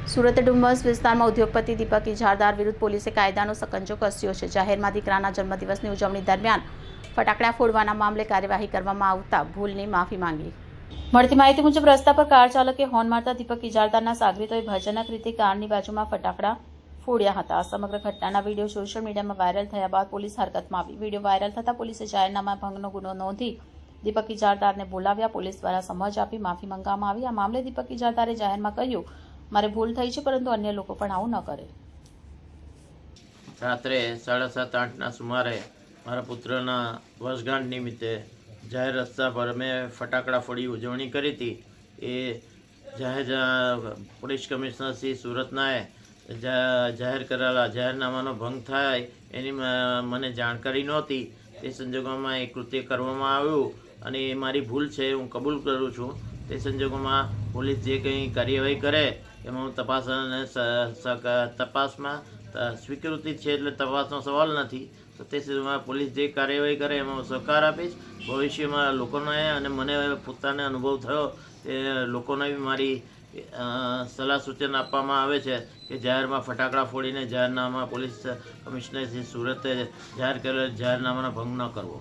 સુરત ડુમસ વિસ્તારમાં ઉદ્યોગપતિ દીપક ઇજારદાર વિરુદ્ધ પોલીસે કાયદાનો સકંજો કસ્યો છે। જાહેરમાં દીકરાના જન્મદિવસની ઉજવણી દરમિયાન ફટાકડા ફોડવાના મામલે કાર્યવાહી કરવામાં આવતા ભૂલની માફી માંગી। મળતી માહિતી મુજબ રસ્તા પર કાર ચાલકે હોર્ન મારતા દીપક ઇજારદારના સાગરીતોએ ભયાનક રીતે કારની બાજુમાં ફટાકડા ફોડ્યા હતા। આ સમગ્ર ઘટનાના વિડીયો સોશિયલ મીડિયામાં વાયરલ થયા બાદ પોલીસ હરકતમાં આવી। વિડીયો વાયરલ થતાં પોલીસે જાહેરનામા ભંગનો ગુનો નોંધી દીપક ઇજારદારને બોલાવ્યા। પોલીસ દ્વારા સમજ આપી માફી માંગવામાં આવી। આ મામલે દીપક ઇજારદારે જાહેરમાં કહ્યું, મારે ભૂલ થઈ છે, પરંતુ અન્ય લોકો પણ આવું ન કરે। રાત્રે 7:30-8ના સુમારે મારા પુત્રના વર્ષગાંઠ નિમિત્તે જાહેર રસ્તા પર મેં ફટાકડા ફોડી ઉજવણી કરી હતી। એ પોલીસ કમિશનર શ્રી સુરતનાએ જાહેર કરેલા જાહેરનામાનો ભંગ થાય એની મને જાણકારી નહોતી। તે સંજોગોમાં એ કૃત્ય કરવામાં આવ્યું અને એ મારી ભૂલ છે, હું કબૂલ કરું છું। તે સંજોગોમાં પોલીસ જે કંઈ કાર્યવાહી કરે એમાં હું તપાસમાં સ્વીકૃતિ છે, એટલે તપાસનો સવાલ નથી। તો તે સિવાય પોલીસ જે કાર્યવાહી કરે એમાં હું સહકાર આપીશ। ભવિષ્યમાં લોકોને અને મને પોતાને અનુભવ થયો તે લોકોને બી મારી સલાહ સૂચન આપવામાં આવે છે કે જાહેરમાં ફટાકડા ફોડીને જાહેરનામા પોલીસ કમિશનર શ્રી સુરતે જાહેર કરેલ જાહેરનામાનો ભંગ ન કરવો।